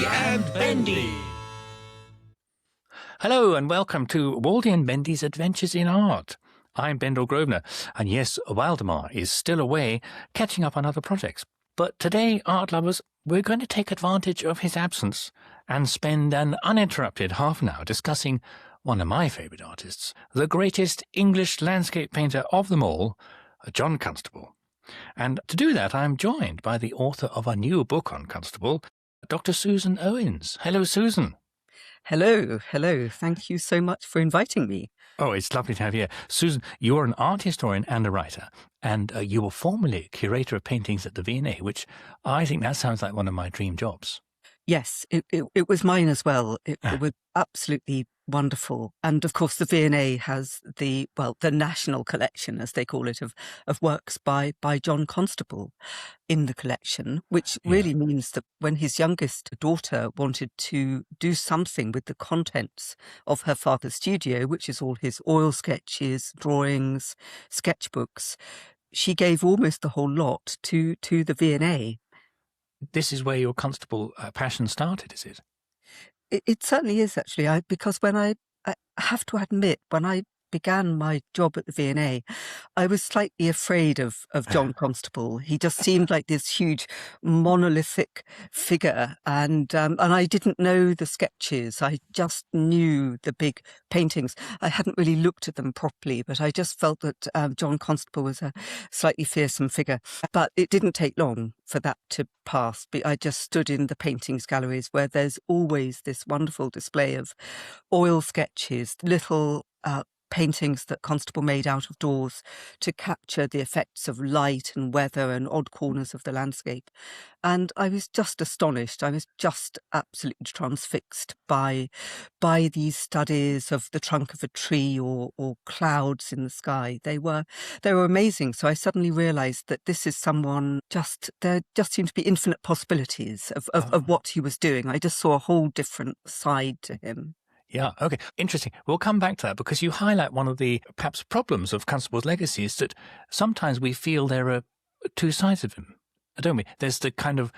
and Bendy. Hello and welcome to Waldy and Bendy's Adventures in Art. I'm Bendel Grosvenor, and yes, Waldemar is still away catching up on other projects. But today, art lovers, we're going to take advantage of his absence and spend an uninterrupted half an hour discussing one of my favourite artists, the greatest English landscape painter of them all, John Constable. And to do that, I'm joined by the author of a new book on Constable, Dr. Susan Owens. Hello, Susan. Hello. Thank you so much for inviting me. Oh, it's lovely to have you here. Susan, you're an art historian and a writer, and you were formerly curator of paintings at the V&A, which I think that sounds like one of my dream jobs. Yes, it was mine as well. It was absolutely wonderful. And of course, the V&A has the national collection, as they call it, of works by John Constable in the collection, which really means that when his youngest daughter wanted to do something with the contents of her father's studio, which is all his oil sketches, drawings, sketchbooks, she gave almost the whole lot to the V&A. This is where your Constable passion started, is it? It certainly is, actually, because when I have to admit, when I began my job at the V&A, I was slightly afraid of John Constable. He just seemed like this huge monolithic figure, and I didn't know the sketches. I just knew the big paintings. I hadn't really looked at them properly, but I just felt that John Constable was a slightly fearsome figure. But it didn't take long for that to pass. I just stood in the paintings galleries where there's always this wonderful display of oil sketches, little paintings that Constable made out of doors to capture the effects of light and weather and odd corners of the landscape. And I was just astonished. I was just absolutely transfixed by these studies of the trunk of a tree or clouds in the sky. They were amazing. So I suddenly realized that this is someone there just seemed to be infinite possibilities of what he was doing. I just saw a whole different side to him. Yeah, okay. Interesting. We'll come back to that because you highlight one of the perhaps problems of Constable's legacy is that sometimes we feel there are two sides of him, don't we? There's the kind of,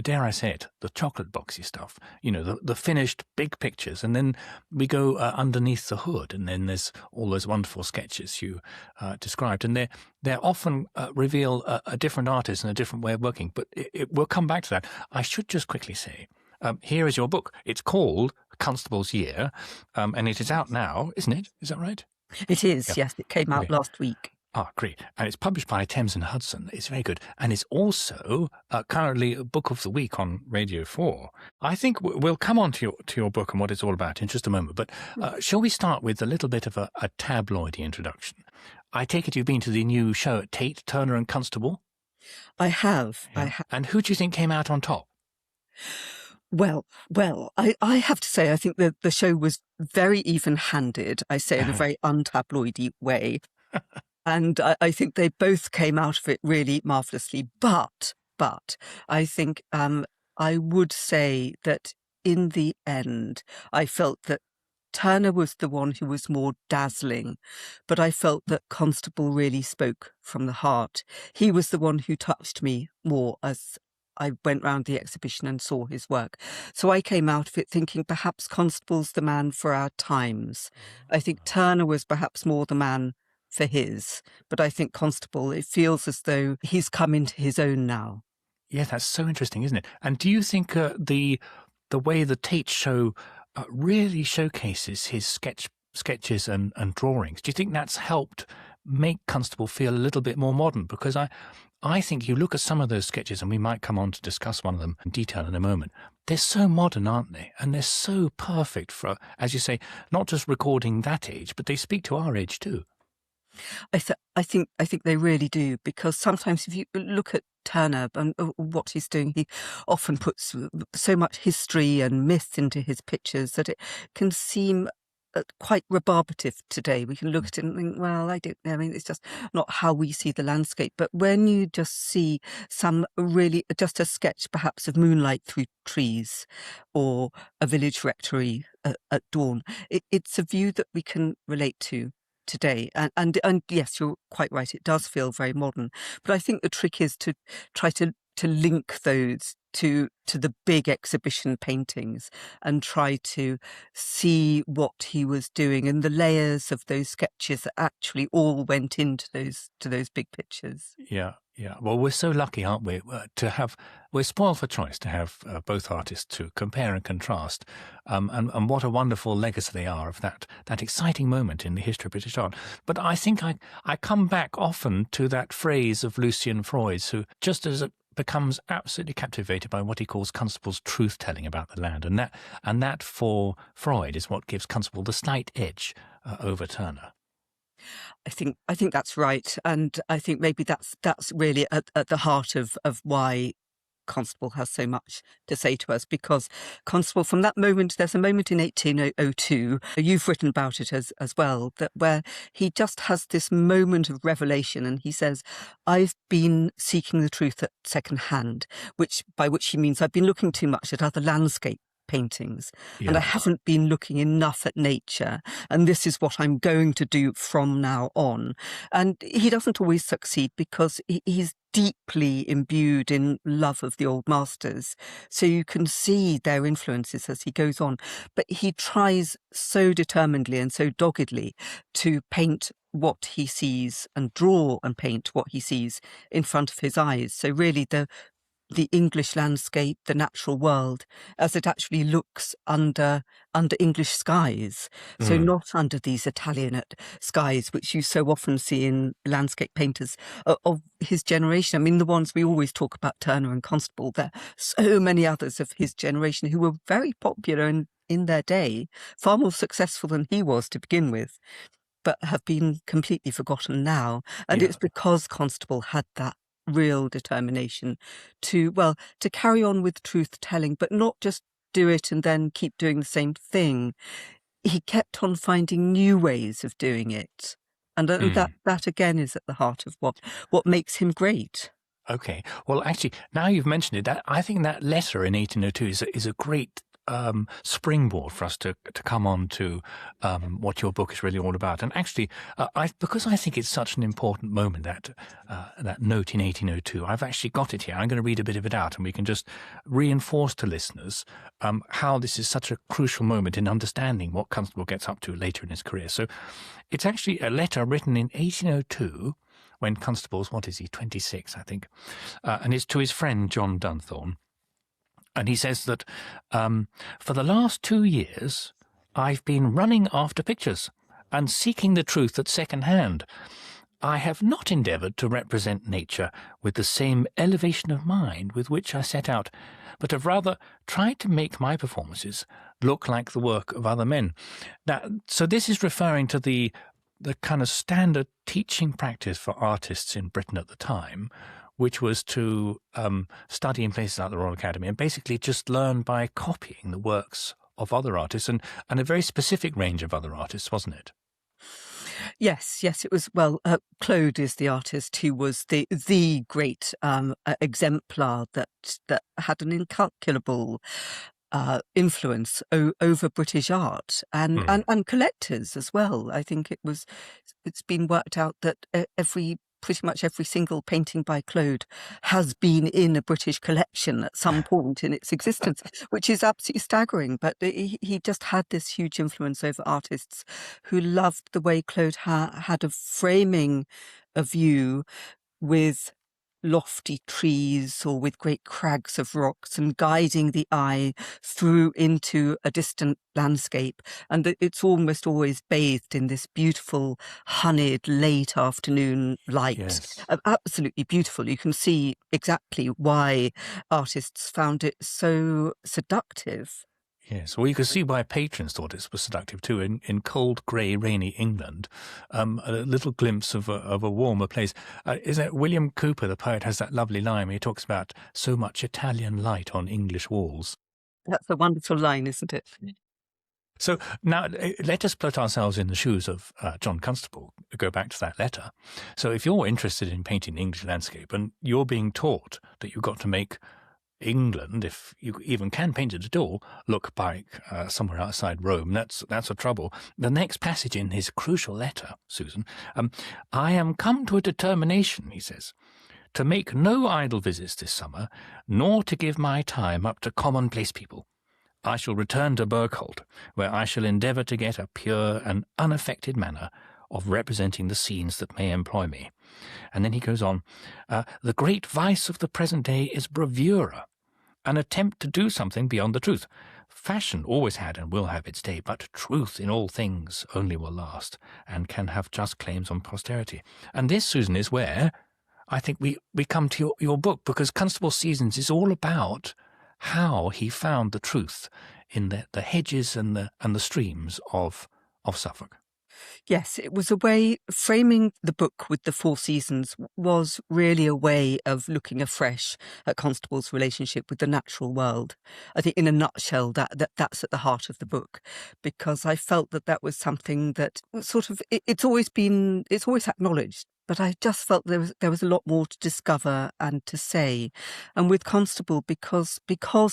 dare I say it, the chocolate boxy stuff, the finished big pictures, and then we go underneath the hood, and then there's all those wonderful sketches you described, and they often reveal a different artist and a different way of working, but we'll come back to that. I should just quickly say, here is your book. It's called Constable's Year, and it is out now, isn't it? Is that right? It is, yes. It came out last week. Ah, great. And it's published by Thames and Hudson. It's very good. And it's also currently a Book of the Week on Radio 4. I think we'll come on to your book and what it's all about in just a moment. But shall we start with a little bit of a tabloidy introduction? I take it you've been to the new show at Tate, Turner and Constable? I have. Yeah. And who do you think came out on top? Well, I have to say, I think that the show was very even-handed, I say in a very untabloidy way. And I think they both came out of it really marvellously. But I think I would say that in the end, I felt that Turner was the one who was more dazzling, but I felt that Constable really spoke from the heart. He was the one who touched me more as I went round the exhibition and saw his work. So I came out of it thinking perhaps Constable's the man for our times. I think Turner was perhaps more the man for his, but I think Constable, it feels as though he's come into his own now. Yeah, that's so interesting, isn't it? And do you think the way the Tate show really showcases his sketches and drawings, do you think that's helped make Constable feel a little bit more modern? Because I think you look at some of those sketches, and we might come on to discuss one of them in detail in a moment. They're so modern, aren't they? And they're so perfect for, as you say, not just recording that age, but they speak to our age too. I think they really do, because sometimes if you look at Turner and what he's doing, he often puts so much history and myth into his pictures that it can seem quite rebarbative today. We can look at it and think, well, I don't know. I mean, it's just not how we see the landscape. But when you just see just a sketch perhaps of moonlight through trees or a village rectory at dawn, it's a view that we can relate to today. And yes, you're quite right. It does feel very modern. But I think the trick is to try to link those to the big exhibition paintings and try to see what he was doing and the layers of those sketches that actually all went into those big pictures. Yeah, yeah. Well, we're so lucky, aren't we, we're spoiled for choice to have both artists to compare and contrast. And what a wonderful legacy they are of that exciting moment in the history of British art. But I think I come back often to that phrase of Lucian Freud's, who, just as it becomes absolutely captivated by what he calls Constable's truth-telling about the land, and that for Freud is what gives Constable the slight edge over Turner. I think that's right, and I think maybe that's really at the heart of why Constable has so much to say to us, because Constable, from that moment, there's a moment in 1802, you've written about it as well, that where he just has this moment of revelation, and he says, "I've been seeking the truth at second hand," by which he means I've been looking too much at other landscape paintings, and I haven't been looking enough at nature, and this is what I'm going to do from now on. And he doesn't always succeed because he's deeply imbued in love of the old masters, so you can see their influences as he goes on, but he tries so determinedly and so doggedly to paint what he sees and draw and paint what he sees in front of his eyes. So really the English landscape, the natural world, as it actually looks under English skies. So not under these Italianate skies, which you so often see in landscape painters of his generation. I mean, the ones we always talk about, Turner and Constable, there are so many others of his generation who were very popular in their day, far more successful than he was to begin with, but have been completely forgotten now. And it's because Constable had that real determination to carry on with truth telling, but not just do it and then keep doing the same thing. He kept on finding new ways of doing it, and that again is at the heart of what makes him great. Okay. Well, actually, now you've mentioned it, I think that letter in 1802 is a great springboard for us to come on to what your book is really all about. And actually, because I think it's such an important moment, that note in 1802, I've actually got it here. I'm going to read a bit of it out, and we can just reinforce to listeners how this is such a crucial moment in understanding what Constable gets up to later in his career. So it's actually a letter written in 1802 when Constable's, 26, I think, and it's to his friend John Dunthorne. And he says that for the last 2 years, I've been running after pictures and seeking the truth at second hand. I have not endeavoured to represent nature with the same elevation of mind with which I set out, but have rather tried to make my performances look like the work of other men. Now, so this is referring to the kind of standard teaching practice for artists in Britain at the time, which was to study in places like the Royal Academy and basically just learn by copying the works of other artists and a very specific range of other artists, wasn't it? Yes, it was. Well, Claude is the artist who was the great exemplar that had an incalculable influence over British art and collectors as well. I think it's been worked out that pretty much every single painting by Claude has been in a British collection at some point in its existence, which is absolutely staggering. But he just had this huge influence over artists who loved the way Claude had of framing a view with lofty trees or with great crags of rocks and guiding the eye through into a distant landscape. And it's almost always bathed in this beautiful, honeyed, late afternoon light. Yes. Absolutely beautiful. You can see exactly why artists found it so seductive. Yes, well, you can see why patrons thought it was seductive too. In cold, grey, rainy England, a little glimpse of a warmer place. Isn't it William Cooper, the poet, has that lovely line where he talks about so much Italian light on English walls. That's a wonderful line, isn't it? So now let us put ourselves in the shoes of John Constable, go back to that letter. So if you're interested in painting the English landscape and you're being taught that you've got to make England, if you even can paint it at all, look like somewhere outside Rome, that's a trouble. The next passage in his crucial letter, Susan, I am come to a determination, he says, to make no idle visits this summer, nor to give my time up to commonplace people. I shall return to Bergholt, where I shall endeavour to get a pure and unaffected manner of representing the scenes that may employ me. And then he goes on, the great vice of the present day is bravura, an attempt to do something beyond the truth. Fashion always had and will have its day, but truth in all things only will last, and can have just claims on posterity. And this, Susan, is where I think we come to your book, because Constable Seasons is all about how he found the truth in the hedges and the streams of Suffolk. Yes, it was a way, framing the book with the four seasons was really a way of looking afresh at Constable's relationship with the natural world. I think in a nutshell, that's at the heart of the book, because I felt that was something that sort of, it's always acknowledged. But I just felt there was a lot more to discover and to say. And with Constable, because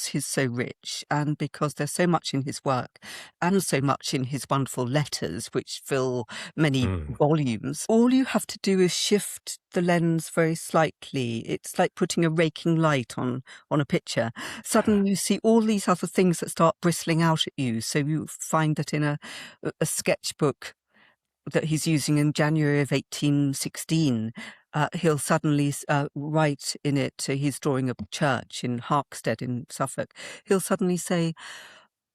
he's so rich, and because there's so much in his work and so much in his wonderful letters, which fill many volumes, all you have to do is shift the lens very slightly. It's like putting a raking light on a picture. Suddenly you see all these other things that start bristling out at you. So you find that in a sketchbook that he's using in January of 1816, he'll suddenly write in it, he's drawing a church in Harkstead in Suffolk, he'll suddenly say,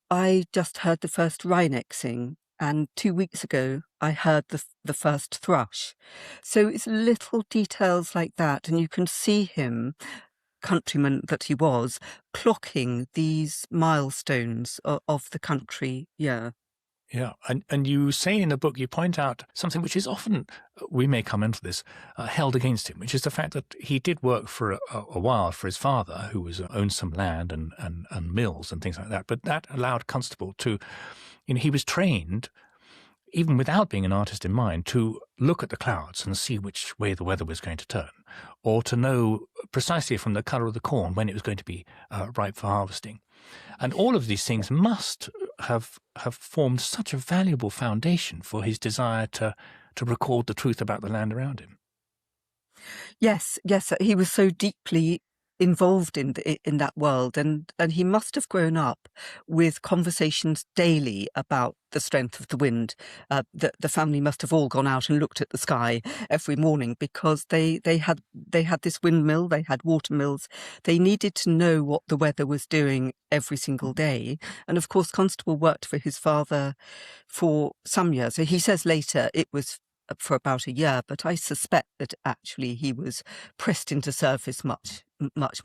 I just heard the first wryneck sing, and 2 weeks ago I heard the first thrush. So it's little details like that, and you can see him, countryman that he was, clocking these milestones of the country. Yeah. Yeah, and you say in the book, you point out something which is often, we may come into this, held against him, which is the fact that he did work for a while for his father, who owned some land and mills and things like that. But that allowed Constable to, he was trained, even without being an artist in mind, to look at the clouds and see which way the weather was going to turn, or to know precisely from the colour of the corn when it was going to be ripe for harvesting. And all of these things must have formed such a valuable foundation for his desire to record the truth about the land around him. Yes, he was so deeply involved in that world, and he must have grown up with conversations daily about the strength of the wind. The family must have all gone out and looked at the sky every morning, because they had this windmill, they had water mills. They needed to know what the weather was doing every single day. And of course, Constable worked for his father for some years. So he says later it was for about a year, but I suspect that actually he was pressed into service much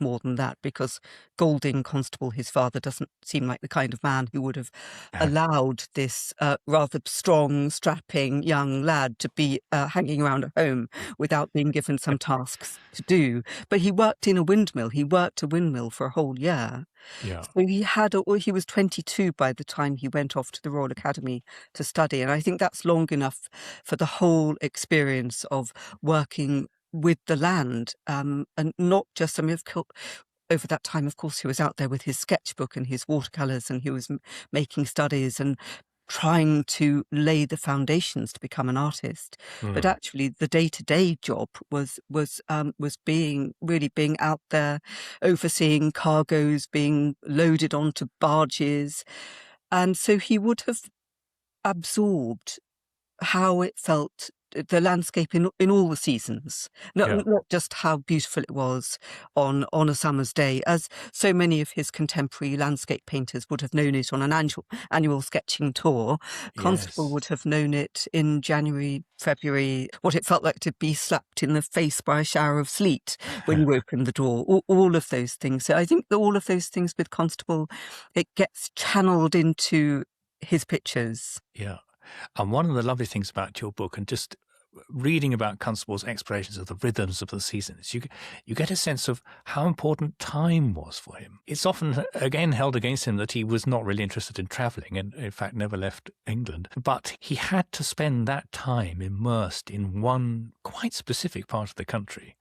more than that, because Golding, Constable, his father, doesn't seem like the kind of man who would have allowed this rather strong, strapping young lad to be hanging around at home without being given some tasks to do. But he worked in a windmill. He worked a windmill for a whole year. Yeah. So he was 22 by the time he went off to the Royal Academy to study. And I think that's long enough for the whole experience of working with the land, and not just, over that time, of course, he was out there with his sketchbook and his watercolours, and he was making studies and trying to lay the foundations to become an artist. But actually the day-to-day job was being out there, overseeing cargoes being loaded onto barges. And so he would have absorbed how it felt, the landscape in all the seasons, not just how beautiful it was on a summer's day, as so many of his contemporary landscape painters would have known it on an annual sketching tour. Constable would have known it in January, February, what it felt like to be slapped in the face by a shower of sleet when you opened the door, all of those things. So I think that all of those things with Constable, it gets channeled into his pictures. Yeah. And one of the lovely things about your book, and just reading about Constable's explorations of the rhythms of the seasons, you get a sense of how important time was for him. It's often, again, held against him that he was not really interested in travelling, and in fact never left England. But he had to spend that time immersed in one quite specific part of the country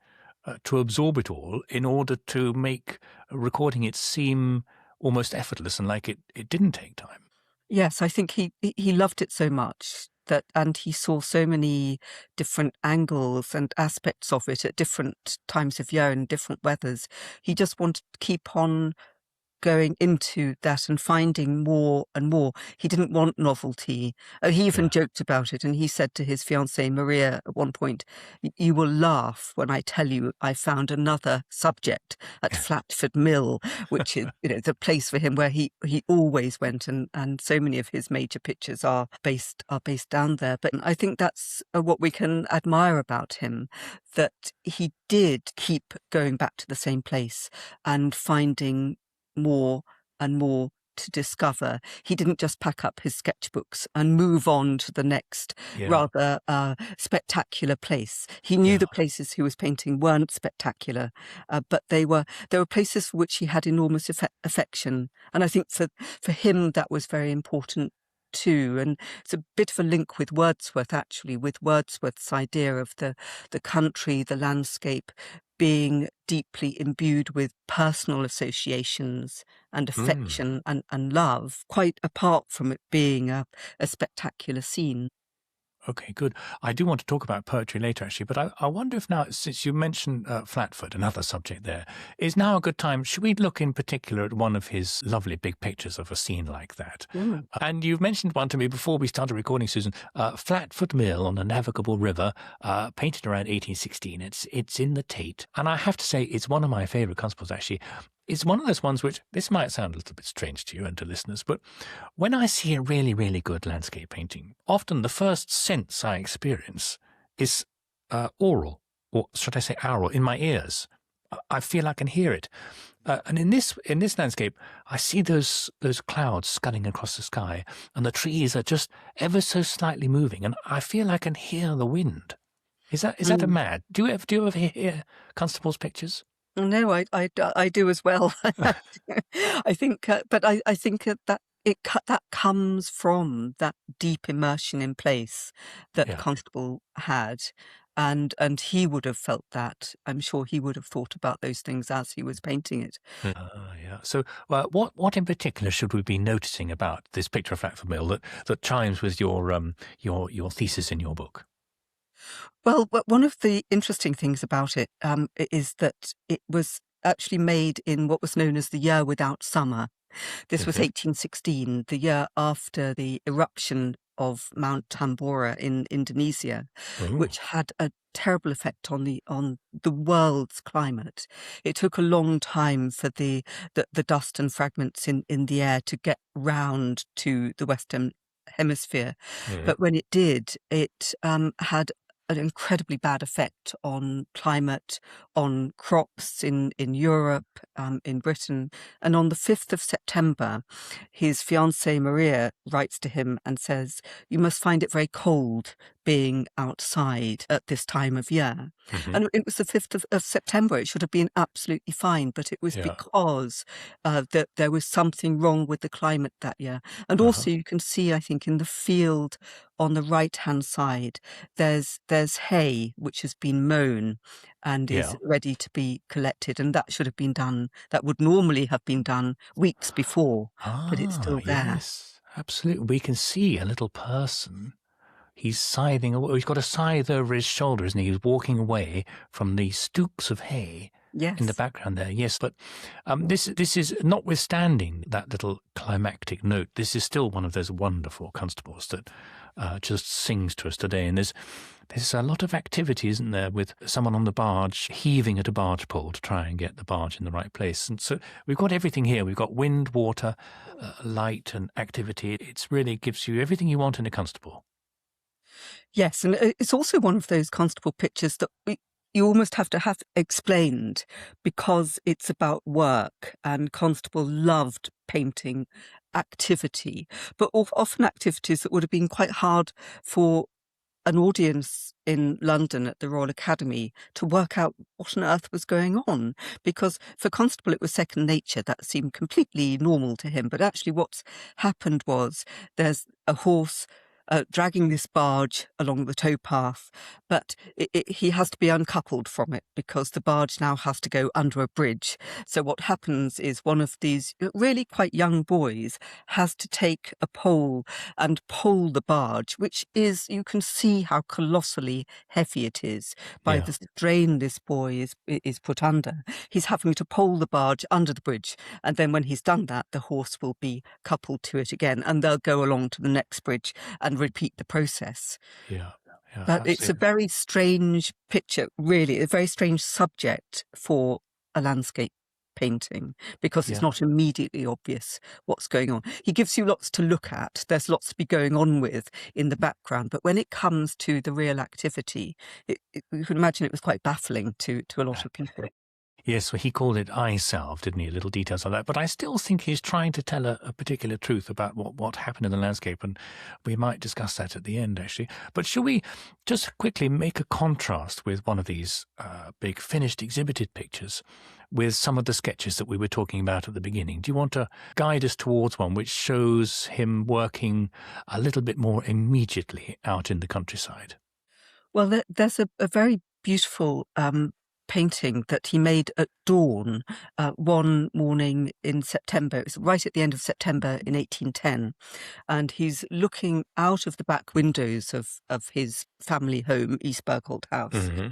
to absorb it all, in order to make recording it seem almost effortless and like it didn't take time. Yes, I think he loved it so much and he saw so many different angles and aspects of it at different times of year and different weathers. He just wanted to keep on going into that and finding more and more. He didn't want novelty. He even Yeah. joked about it, and he said to his fiancée Maria at one point, "You will laugh when I tell you I found another subject at Yeah. Flatford Mill," which is, the place for him where he always went, and so many of his major pictures are based down there. But I think that's what we can admire about him, that he did keep going back to the same place and finding more and more to discover. He didn't just pack up his sketchbooks and move on to the next Yeah. rather spectacular place. He knew Yeah. the places he was painting weren't spectacular, but they were places for which he had enormous affection. And I think for him that was very important too. And it's a bit of a link with Wordsworth, actually, with Wordsworth's idea of the country, the landscape being deeply imbued with personal associations and Mm. affection and love, quite apart from it being a spectacular scene. Okay, good. I do want to talk about poetry later, actually, but I wonder if now, since you mentioned Flatford, another subject there, is now a good time. Should we look in particular at one of his lovely big pictures of a scene like that? Mm. And you've mentioned one to me before we started recording, Susan, Flatford Mill on a navigable river, painted around 1816. It's in the Tate. And I have to say, it's one of my favourite constables, actually. It's one of those ones which, this might sound a little bit strange to you and to listeners, but when I see a really, really good landscape painting, often the first sense I experience is oral, or should I say aural, in my ears. I feel I can hear it. And in this landscape, I see those clouds scudding across the sky, and the trees are just ever so slightly moving, and I feel I can hear the wind. Is that a Mm. mad? Do you ever hear Constable's pictures? No, I do as well. I think, but I think that comes from that deep immersion in place that Yeah. Constable had, and he would have felt that. I'm sure he would have thought about those things as he was painting it. Yeah. So, what in particular should we be noticing about this picture of Flatford Mill that chimes with your thesis in your book? Well, one of the interesting things about it is that it was actually made in what was known as the year without summer. This was Mhm. 1816, the year after the eruption of Mount Tambora in Indonesia, Ooh. which had a terrible effect on the world's climate. It took a long time for the dust and fragments in the air to get round to the Western Hemisphere, Mhm. but when it did, it had an incredibly bad effect on climate, on crops in Europe, in Britain. And on the 5th of September, his fiancée Maria writes to him and says, "You must find it very cold being outside at this time of year." Mhm. And it was the 5th of September. It should have been absolutely fine, but it was Yeah. because that there was something wrong with the climate that year. And Uh-huh. also you can see, I think, in the field on the right-hand side, there's hay which has been mown and is Yeah. ready to be collected, and that should have been done. That would normally have been done weeks before, but it's Ah, still there. yes, absolutely. We can see a little person. He's scything. He's got a scythe over his shoulder, isn't he? He's walking away from the stooks of hay in the Yes. background there. Yes, but this is notwithstanding that little climactic note. This is still one of those wonderful constables that just sings to us today. And there's a lot of activity, isn't there, with someone on the barge heaving at a barge pole to try and get the barge in the right place. And so we've got everything here. We've got wind, water, light, and activity. It's really gives you everything you want in a constable. Yes, and it's also one of those Constable pictures that you almost have to have explained because it's about work, and Constable loved painting activity, but often activities that would have been quite hard for an audience in London at the Royal Academy to work out what on earth was going on. Because for Constable, it was second nature. That seemed completely normal to him. But actually, what's happened was there's a horse dragging this barge along the towpath, but he has to be uncoupled from it because the barge now has to go under a bridge. So what happens is one of these really quite young boys has to take a pole and pole the barge, which is, you can see how colossally heavy it is by Yeah. the strain this boy is put under. He's having to pole the barge under the bridge, and then when he's done that, the horse will be coupled to it again, and they'll go along to the next bridge and repeat the process. Yeah. Yeah, But it's a absolutely. very strange picture, really, a very strange subject for a landscape painting, because it's Yeah. not immediately obvious what's going on. He gives you lots to look at. There's lots to be going on with in the background. But when it comes to the real activity, you can imagine it was quite baffling to a lot of people. Yes, well, he called it eye salve, didn't he? Little details like that. But I still think he's trying to tell a particular truth about what happened in the landscape, and we might discuss that at the end, actually. But shall we just quickly make a contrast with one of these big finished exhibited pictures with some of the sketches that we were talking about at the beginning? Do you want to guide us towards one which shows him working a little bit more immediately out in the countryside? Well, there's a very beautiful painting that he made at dawn one morning in September. It was right at the end of September in 1810. And he's looking out of the back windows of his family home, East Bergholt House. Mm-hmm.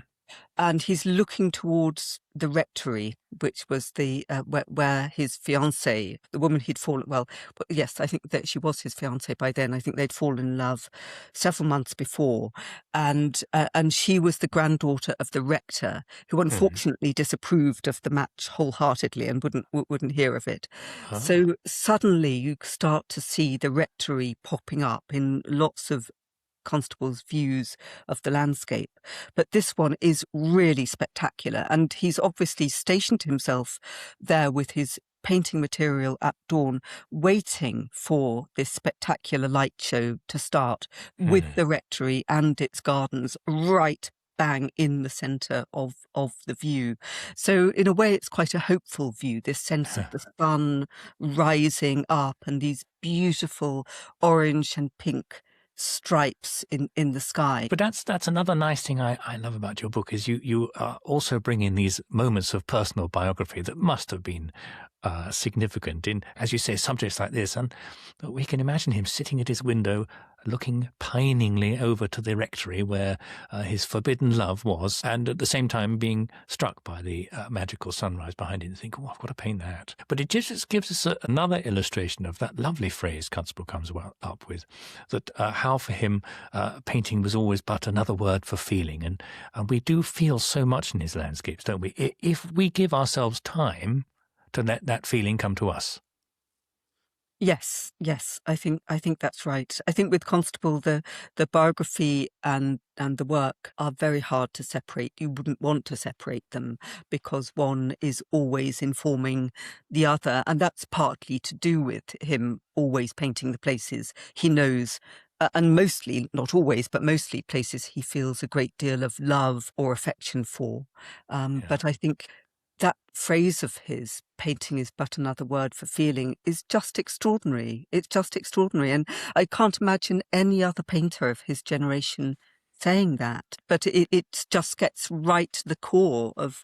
And he's looking towards the rectory, which was the where his fiancée, the woman he'd fallen, yes, I think that she was his fiancée by then. I think they'd fallen in love several months before, and she was the granddaughter of the rector, who unfortunately disapproved of the match wholeheartedly and wouldn't hear of it. Ah. So suddenly you start to see the rectory popping up in lots of Constable's views of the landscape. But this one is really spectacular, and he's obviously stationed himself there with his painting material at dawn, waiting for this spectacular light show to start with the rectory and its gardens right bang in the centre of the view. So in a way, it's quite a hopeful view, this sense of the sun rising up and these beautiful orange and pink stripes in the sky. But that's another nice thing I love about your book is you also bring in these moments of personal biography that must have been significant in, as you say, subjects like this. And we can imagine him sitting at his window looking piningly over to the rectory where his forbidden love was, and at the same time being struck by the magical sunrise behind him and think, oh, I've got to paint that. But it just gives us another illustration of that lovely phrase Constable comes up with, that how for him painting was always but another word for feeling. And we do feel so much in his landscapes, don't we? If we give ourselves time to let that feeling come to us. Yes, I think that's right. I think with Constable, the biography and the work are very hard to separate. You wouldn't want to separate them because one is always informing the other, and that's partly to do with him always painting the places he knows. And mostly, not always, but mostly places he feels a great deal of love or affection for. But I think that phrase of his, painting is but another word for feeling, is just extraordinary. It's just extraordinary. And I can't imagine any other painter of his generation saying that. But it just gets right to the core of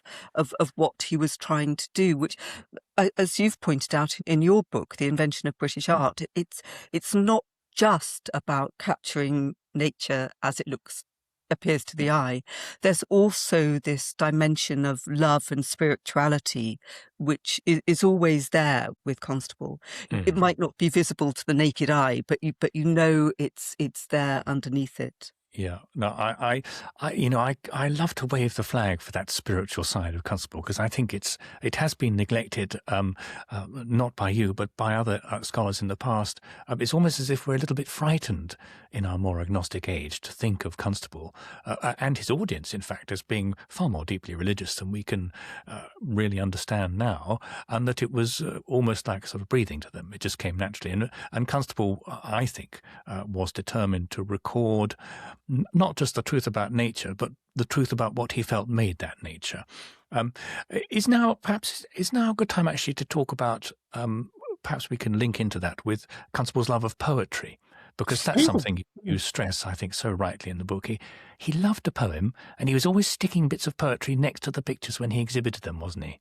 what he was trying to do, which, as you've pointed out in your book, The Invention of British Art, it's not just about capturing nature as it appears to the eye. There's also this dimension of love and spirituality, which is always there with Constable. It might not be visible to the naked eye, but you know it's there underneath it. Yeah, no, I love to wave the flag for that spiritual side of Constable because I think it has been neglected, not by you but by other scholars in the past. It's almost as if we're a little bit frightened in our more agnostic age to think of Constable and his audience, in fact, as being far more deeply religious than we can really understand now, and that it was almost like sort of breathing to them. It just came naturally, and Constable, I think, was determined to record not just the truth about nature, but the truth about what he felt made that nature. Is now a good time actually to talk about, perhaps we can link into that with Constable's love of poetry, because that's something you stress, I think, so rightly in the book. He loved a poem, and he was always sticking bits of poetry next to the pictures when he exhibited them, wasn't he?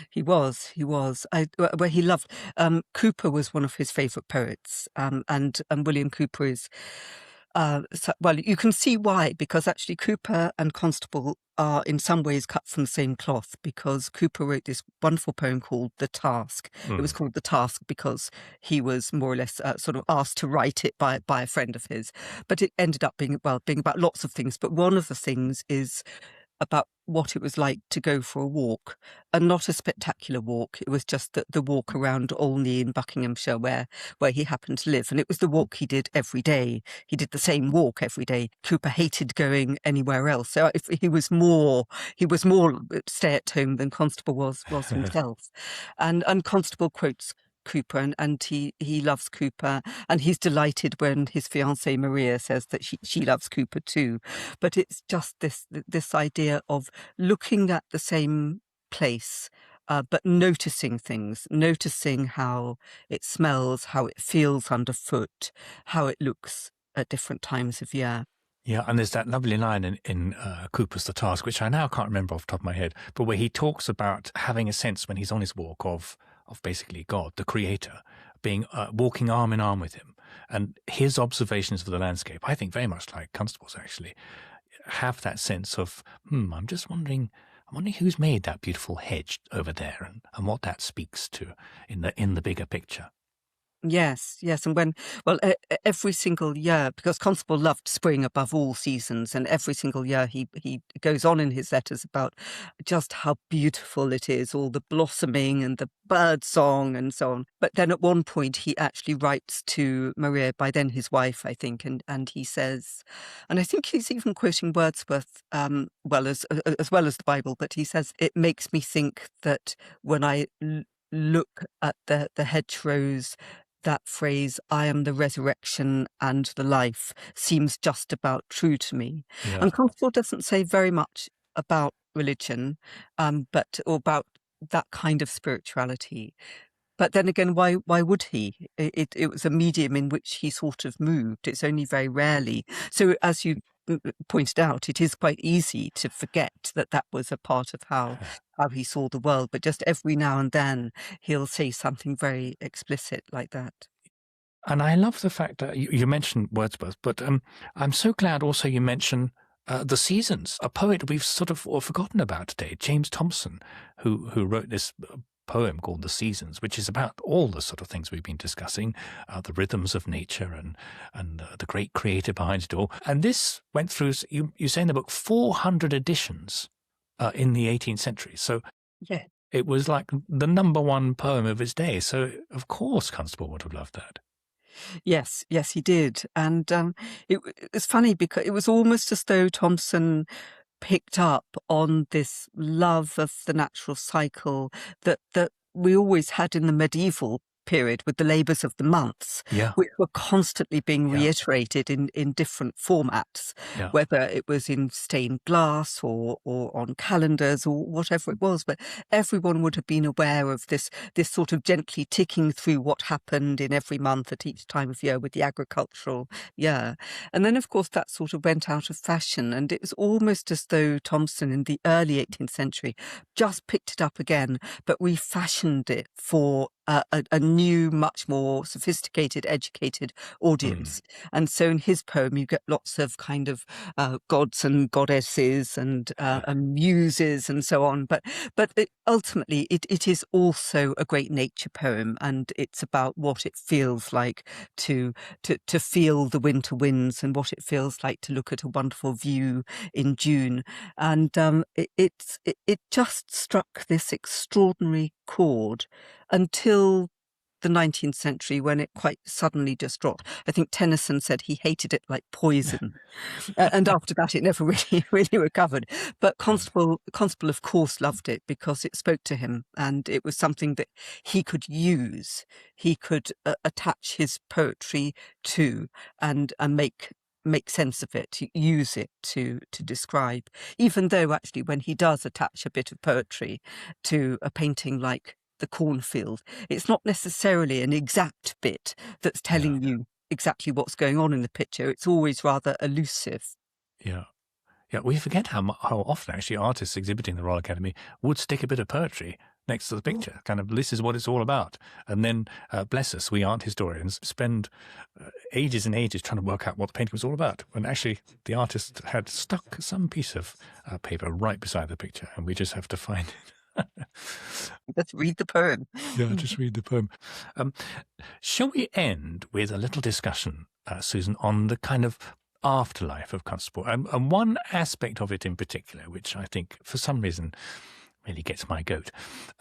He was. He was. Where he loved. Cooper was one of his favourite poets, and William Cooper is. Well, you can see why, because actually Cooper and Constable are in some ways cut from the same cloth, because Cooper wrote this wonderful poem called The Task. It was called The Task because he was more or less sort of asked to write it by a friend of his. But it ended up being about lots of things. But one of the things is about what it was like to go for a walk, and not a spectacular walk. It was just the walk around Olney in Buckinghamshire where he happened to live. And it was the walk he did every day. He did the same walk every day. Cooper hated going anywhere else. So if he was more stay at home than Constable was himself. And Constable quotes Cooper, and he loves Cooper, and he's delighted when his fiancée Maria says that she loves Cooper too. But it's just this idea of looking at the same place, but noticing things, noticing how it smells, how it feels underfoot, how it looks at different times of year. Yeah, and there's that lovely line in Cooper's The Task, which I now can't remember off the top of my head, but where he talks about having a sense when he's on his walk of basically God, the creator, being walking arm in arm with him. And his observations of the landscape, I think very much like Constable's actually, have that sense of, I'm wondering who's made that beautiful hedge over there and what that speaks to in the bigger picture. Yes, and every single year, because Constable loved spring above all seasons, and every single year he goes on in his letters about just how beautiful it is, all the blossoming and the bird song and so on. But then at one point he actually writes to Maria, by then his wife, I think, and he says, and I think he's even quoting Wordsworth, as well as the Bible, but he says, "It makes me think that when I look at the hedgerows, that phrase, 'I am the resurrection and the life,' seems just about true to me." Yeah. And Constable doesn't say very much about religion, or about that kind of spirituality. But then again, why would he? It was a medium in which he sort of moved. It's only very rarely. So as you pointed out, it is quite easy to forget that was a part of how he saw the world. But just every now and then he'll say something very explicit like that. And I love the fact that you mentioned Wordsworth, but I'm so glad also you mentioned The Seasons, a poet we've sort of forgotten about today, James Thomson, who wrote this poem called The Seasons, which is about all the sort of things we've been discussing, the rhythms of nature and the great creator behind it all. And this went through, you say in the book, 400 editions in the 18th century. So Yeah. it was like the number one poem of its day. So of course Constable would have loved that. Yes, he did. And it's funny because it was almost as though Thomson picked up on this love of the natural cycle that we always had in the medieval period with the labours of the months, Yeah. which were constantly being Yeah. reiterated in different formats, Yeah. whether it was in stained glass or on calendars or whatever it was. But everyone would have been aware of this sort of gently ticking through what happened in every month at each time of year with the agricultural year. And then, of course, that sort of went out of fashion. And it was almost as though Thomson in the early 18th century just picked it up again, but refashioned it for a new, much more sophisticated, educated audience. And so in his poem, you get lots of kind of gods and goddesses and muses and so on. But ultimately, it is also a great nature poem, and it's about what it feels like to feel the winter winds and what it feels like to look at a wonderful view in June. And it just struck this extraordinary chord until the 19th century, when it quite suddenly just dropped. I think Tennyson said he hated it like poison. And after that, it never really recovered. But Constable, of course, loved it because it spoke to him, and it was something that he could use. He could attach his poetry to and make sense of it, use it to describe. Even though actually when he does attach a bit of poetry to a painting like the cornfield, it's not necessarily an exact bit that's telling you exactly what's going on in the picture. It's always rather elusive. Yeah. Yeah, we forget how often actually artists exhibiting the Royal Academy would stick a bit of poetry next to the picture, kind of, this is what it's all about. And then, bless us, we art historians spend ages and ages trying to work out what the painting was all about, when actually the artist had stuck some piece of paper right beside the picture, and we just have to find it. Let's read the poem. Yeah, just read the poem. Shall we end with a little discussion, Susan, on the kind of afterlife of Constable, and one aspect of it in particular, which I think for some reason really gets my goat.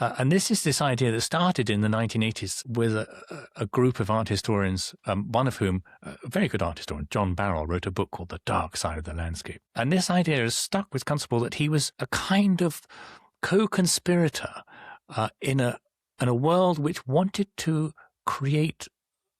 And this is this idea that started in the 1980s with a group of art historians, one of whom, a very good art historian, John Barrell, wrote a book called The Dark Side of the Landscape. And this idea has stuck with Constable, that he was a kind of co-conspirator in a world which wanted to create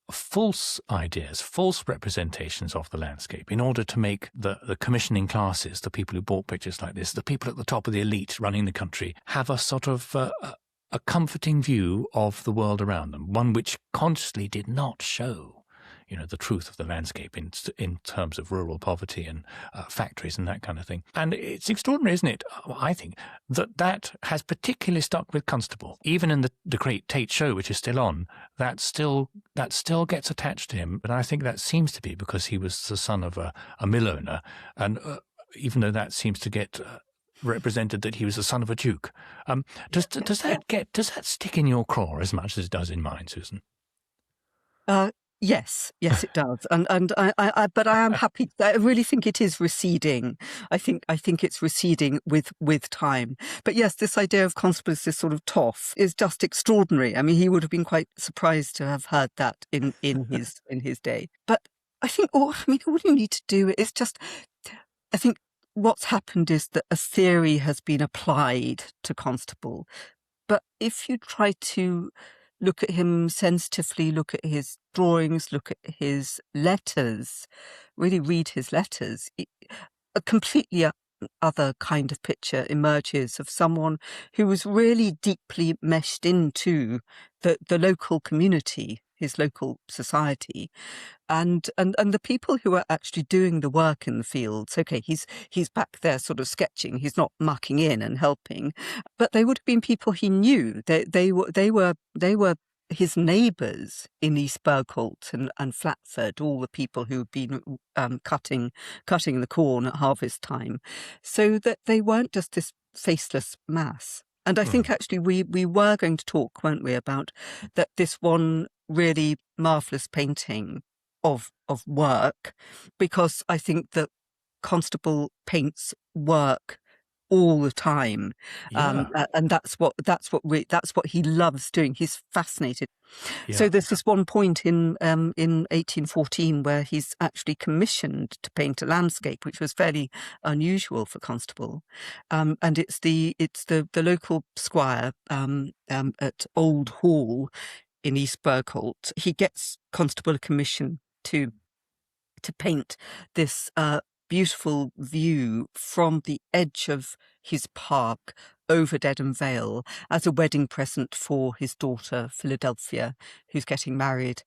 false ideas, false representations of the landscape in order to make the commissioning classes, the people who bought pictures like this, the people at the top of the elite running the country, have a sort of a comforting view of the world around them, one which consciously did not show, the truth of the landscape in terms of rural poverty and factories and that kind of thing. And it's extraordinary, isn't it, I think, that has particularly stuck with Constable. Even in the Great Tate Show, which is still on, that still gets attached to him. And I think that seems to be because he was the son of a mill owner. And even though that seems to get represented that he was the son of a duke. Does that stick in your craw as much as it does in mine, Susan? Yes, it does, and but I am happy. I really think it is receding. I think it's receding with time. But yes, this idea of Constable as this sort of toff is just extraordinary. I mean, he would have been quite surprised to have heard that in his day. But I think, all you need to do is just, I think what's happened is that a theory has been applied to Constable. But if you try to look at him sensitively, look at his drawings, look at his letters, really read his letters, a completely other kind of picture emerges of someone who was really deeply meshed into the local community, his local society, and the people who are actually doing the work in the fields. Okay, he's back there sort of sketching, he's not mucking in and helping, but they would have been people he knew. They were his neighbours in East Bergholt and Flatford, all the people who'd been cutting the corn at harvest time, so that they weren't just this faceless mass. And I think actually we were going to talk, weren't we, about that, this one really marvellous painting of work, because I think that Constable paints work all the time, and that's what he loves doing. He's fascinated. Yeah. So there's this one point in 1814 where he's actually commissioned to paint a landscape, which was fairly unusual for Constable, and it's the local squire at Old Hall in East Bergholt. He gets Constable a commission to paint this beautiful view from the edge of his park over Dedham Vale as a wedding present for his daughter Philadelphia, who's getting married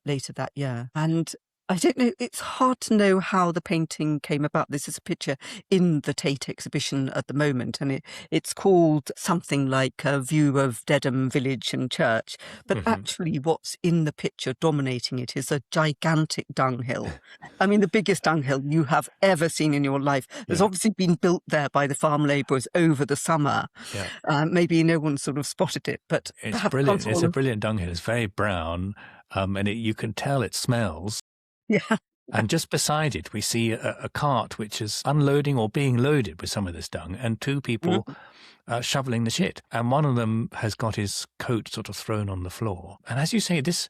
later that year. And I don't know, it's hard to know how the painting came about. This is a picture in the Tate exhibition at the moment, and it's called something like A View of Dedham Village and Church. But actually what's in the picture dominating it is a gigantic dunghill. I mean, the biggest dunghill you have ever seen in your life. It's obviously been built there by the farm labourers over the summer. Maybe no one sort of spotted it, but it's brilliant. It's a brilliant dunghill. It's very brown, and you can tell it smells. Yeah. And just beside it, we see a cart which is unloading or being loaded with some of this dung, and two people shoveling the shit. And one of them has got his coat sort of thrown on the floor. And as you say, this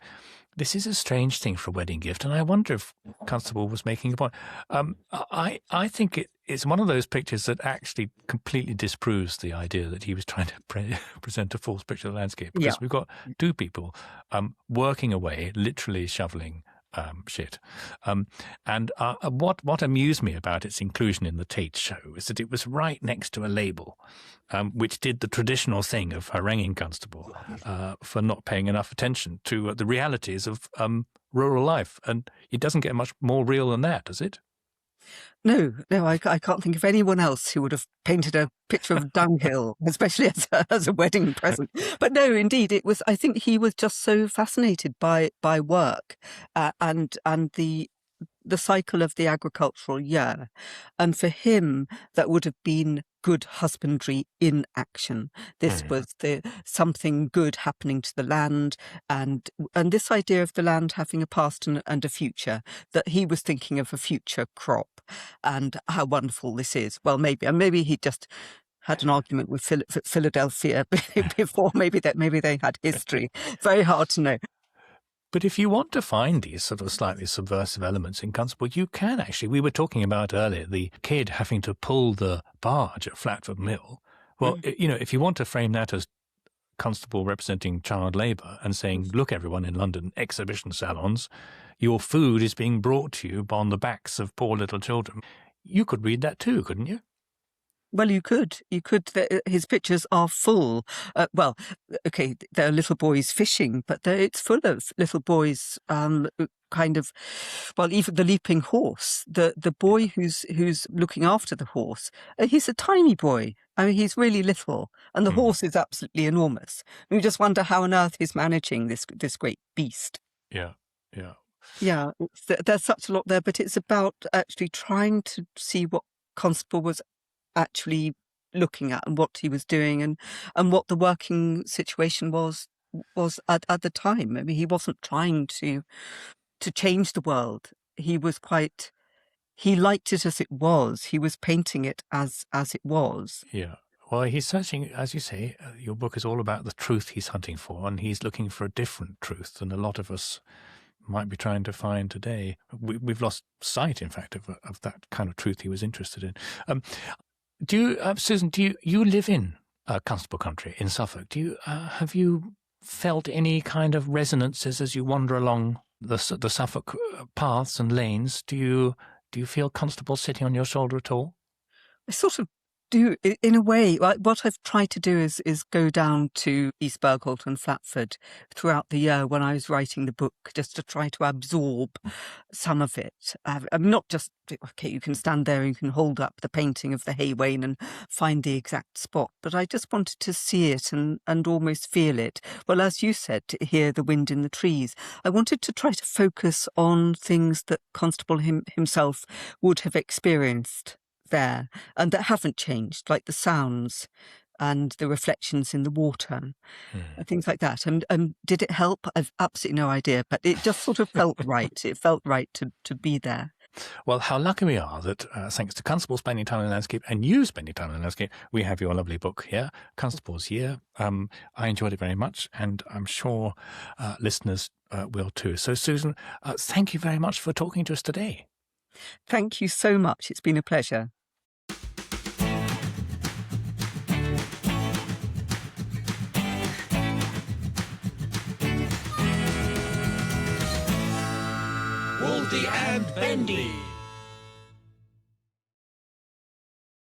is a strange thing for a wedding gift. And I wonder if Constable was making a point. I think it's one of those pictures that actually completely disproves the idea that he was trying to present a false picture of the landscape. Because we've got two people working away, literally shoveling shit. And what amused me about its inclusion in the Tate show is that it was right next to a label which did the traditional thing of haranguing Constable for not paying enough attention to the realities of rural life. And it doesn't get much more real than that, does it? No, I can't think of anyone else who would have painted a picture of dunghill, especially as a wedding present. But no, indeed, it was. I think he was just so fascinated by work and the cycle of the agricultural year, and for him, that would have been good husbandry in action. This was something good happening to the land, and this idea of the land having a past and a future. That he was thinking of a future crop, and how wonderful this is. Well, maybe he just had an argument with Philadelphia before. Maybe they had history. Very hard to know. But if you want to find these sort of slightly subversive elements in Constable, you can actually. We were talking about earlier the kid having to pull the barge at Flatford Mill. Well, if you want to frame that as Constable representing child labour and saying, look, everyone in London, exhibition salons, your food is being brought to you on the backs of poor little children. You could read that too, couldn't you? Well, you could. His pictures are full. Well, okay, there are little boys fishing, but it's full of little boys, kind of. Well, even the leaping horse. The boy who's looking after the horse. He's a tiny boy. I mean, he's really little, and the horse is absolutely enormous. We just wonder how on earth he's managing this great beast. Yeah. Yeah, there's such a lot there, but it's about actually trying to see what Constable was actually looking at and what he was doing and what the working situation was at the time. I mean, he wasn't trying to change the world. He liked it as it was. He was painting it as it was. Yeah. Well, he's searching, as you say, your book is all about the truth he's hunting for, and he's looking for a different truth than a lot of us might be trying to find today. We've lost sight, in fact, of that kind of truth he was interested in. Susan, do you live in Constable country in Suffolk? Have you felt any kind of resonances as you wander along the Suffolk paths and lanes? Do you feel Constable sitting on your shoulder at all? I sort of do, in a way. What I've tried to do is go down to East Bergholt and Flatford throughout the year when I was writing the book, just to try to absorb some of it. I'm not just, okay, you can stand there and you can hold up the painting of the hay wain and find the exact spot, but I just wanted to see it and almost feel it. Well, as you said, to hear the wind in the trees. I wanted to try to focus on things that Constable himself would have experienced there and that haven't changed, like the sounds and the reflections in the water, things like that. And did it help? I've absolutely no idea, but it just sort of felt right. It felt right to be there. Well, how lucky we are that thanks to Constable spending time in the landscape and you spending time in the landscape, we have your lovely book here, Constable's Year. I enjoyed it very much, and I'm sure listeners will too. So, Susan, thank you very much for talking to us today. Thank you so much. It's been a pleasure. Baldy and Bendy.